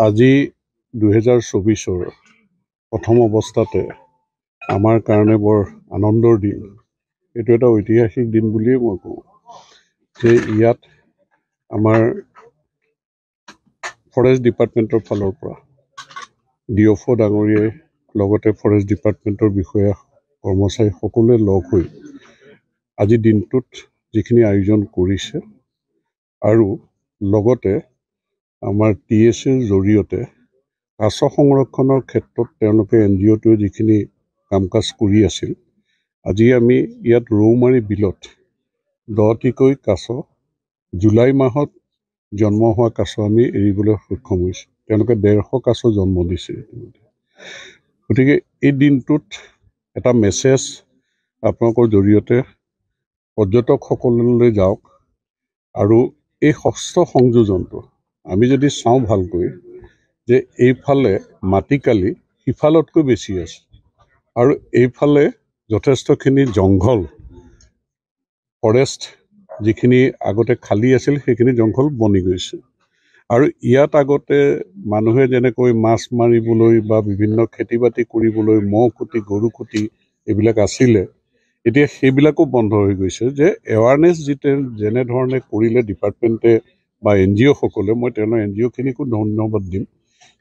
আজি 2024 প্ৰথম অৱস্থাতে আমাৰ কাৰণে বৰ আনন্দৰ দিন। এইটো এটা ঐতিহাসিক দিন বুলিয়ে মই কওঁ যে ইয়াত আমাৰ ফৰেষ্ট ডিপাৰ্টমেণ্টৰ ফালৰ পৰা ডিঅ'ফ' ডাঙৰীয়াই লগতে ফৰেষ্ট ডিপাৰ্টমেণ্টৰ বিষয়া কৰ্মচাৰী সকলোৱে লগ হৈ আজি দিনটোত যিখিনি আয়োজন কৰিছে আৰু লগতে আমাৰ TSAৰ জৰিয়তে কাছ সংৰক্ষণৰ ক্ষেত্ৰত তেওঁলোকে NGOটোৱে যিখিনি কাম কাজ কৰি আছিল, আজি আমি ইয়াত ৰৌমাৰী বিলত 10টিকৈ কাছ জুলাই মাহত জন্ম হোৱা কাছ আমি এৰিবলৈ সক্ষম হৈছোঁ। তেওঁলোকে 150 কাছ জন্ম দিছে। গতিকে এই দিনটোত এটা মেছেজ আপোনালোকৰ জৰিয়তে পৰ্যটকসকললৈ যাওক আৰু এই ষষ্ঠ সংযোজনটো আমি যদি চাওঁ ভালকৈ যে এইফালে মাটিকালি সিফালতকৈ বেছি আছে আৰু এইফালে যথেষ্টখিনি জংঘল ফৰেষ্ট যিখিনি আগতে খালী আছিল সেইখিনি জংঘল বনি গৈছে আৰু ইয়াত আগতে মানুহে যেনেকৈ মাছ মাৰিবলৈ বা বিভিন্ন খেতি বাতি কৰিবলৈ মহ খুটি গৰু খুটি এইবিলাক আছিলে, এতিয়া সেইবিলাকো বন্ধ হৈ গৈছে। যে এৱাৰনেছ যেনেধৰণে কৰিলে ডিপাৰ্টমেণ্টে বা NGO সকলে, মই তেওঁলোকৰ NGOখিনিকো ধন্যবাদ দিম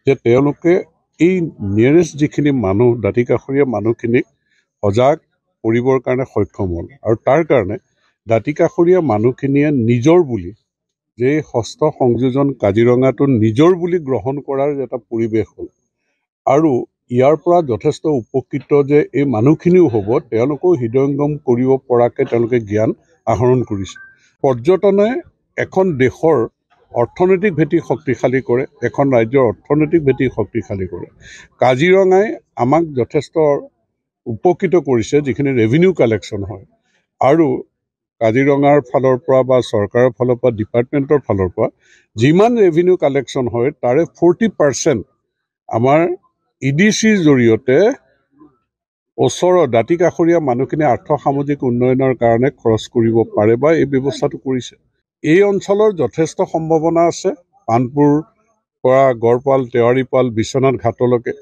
যে তেওঁলোকে এই নিয়েৰেষ্ট যিখিনি মানুহ দাঁতিকাষৰীয়া মানুহখিনিক সজাগ কৰিবৰ কাৰণে সক্ষম হ'ল আৰু তাৰ কাৰণে দাঁতিকাষৰীয়া মানুহখিনিয়ে নিজৰ বুলি যে ষষ্ঠ সংযোজন কাজিৰঙাটো নিজৰ বুলি গ্ৰহণ কৰাৰ এটা পৰিৱেশ হ'ল আৰু ইয়াৰ পৰা যথেষ্ট উপকৃত যে এই মানুহখিনিও হ'ব, তেওঁলোকেও হৃদয়ংগম কৰিব পৰাকৈ তেওঁলোকে জ্ঞান আহৰণ কৰিছে। পৰ্যটনে এখন দেশৰ অৰ্থনৈতিক ভেটি শক্তিশালী কৰে, এখন ৰাজ্যৰ অৰ্থনৈতিক ভেটি শক্তিশালী কৰে। কাজিৰঙাই আমাক যথেষ্ট উপকৃত কৰিছে যিখিনি ৰেভিনিউ কালেকশ্যন হয় আৰু কাজিৰঙাৰ ফালৰ পৰা বা চৰকাৰৰ ফালৰ পৰা ডিপাৰ্টমেণ্টৰ ফালৰ পৰা যিমান ৰেভিনিউ কালেকশ্যন হয় তাৰে 40% আমাৰ EDCৰ জৰিয়তে ওচৰৰ দাঁতিকাষৰীয়া মানুহখিনি আৰ্থসামাজিক উন্নয়নৰ কাৰণে খৰচ কৰিব পাৰে বা এই ব্যৱস্থাটো কৰিছে। এই অঞ্চলৰ যথেষ্ট সম্ভাৱনা আছে। পানপুৰ পৰা গড়পাল, তেওৱাৰীপাল, বিশ্বনাথ ঘাটলৈকে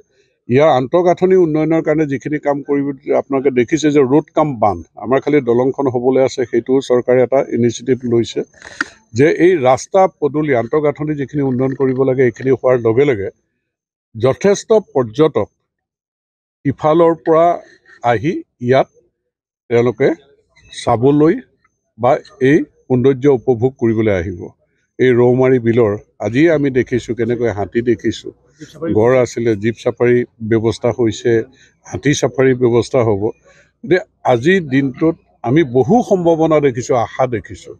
ইয়াৰ আন্তঃগাঁথনি উন্নয়নৰ কাৰণে যিখিনি কাম কৰিব আপোনালোকে দেখিছে যে ৰোড কাম বান্ধ, আমাৰ খালি দলংখন হ'বলৈ আছে, সেইটোও চৰকাৰে এটা ইনিচিয়েটিভ লৈছে যে এই ৰাস্তা পদূলি আন্তঃগাঁথনি যিখিনি উন্নয়ন কৰিব লাগে এইখিনি হোৱাৰ লগে লগে যথেষ্ট পৰ্যটক ইফালৰ পৰা আহি ইয়াত তেওঁলোকে চাবলৈ বা এই সৌন্দৰ্য উপভোগ কৰিবলৈ আহিব। এই ৰৌমাৰী বিলৰ আজি আমি দেখিছোঁ কেনেকৈ হাতী দেখিছোঁ, গড় আছিলে, জীপ চাফাৰী ব্যৱস্থা হৈছে, হাতী চাফাৰী ব্যৱস্থা হ'ব। গতিকে আজিৰ দিনটোত আমি বহু সম্ভাৱনা দেখিছোঁ, আশা দেখিছোঁ।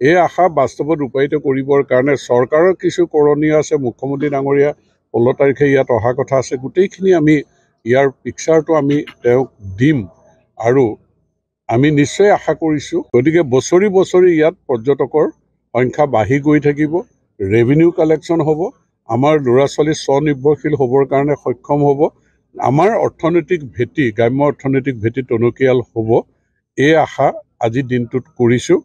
এই আশা বাস্তৱত ৰূপায়িত কৰিবৰ কাৰণে চৰকাৰৰ কিছু কৰণীয় আছে। মুখ্যমন্ত্ৰী ডাঙৰীয়া 16 তাৰিখে ইয়াত অহা কথা আছে। গোটেইখিনি আমি ইয়াৰ পিকচাৰটো আমি তেওঁক দিম আৰু আমি নিশ্চয় আশা কৰিছোঁ। গতিকে বছৰি বছৰি ইয়াত পৰ্যটকৰ সংখ্যা বাঢ়ি গৈ থাকিব, ৰেভিনিউ কালেকশ্যন হ'ব, আমাৰ ল'ৰা ছোৱালী স্বনিৰ্ভৰশীল হ'বৰ কাৰণে সক্ষম হ'ব, আমাৰ অৰ্থনৈতিক ভেটি গ্ৰাম্য অৰ্থনৈতিক ভেটি টনকিয়াল হ'ব। এই আশা আজিৰ দিনটোত কৰিছোঁ।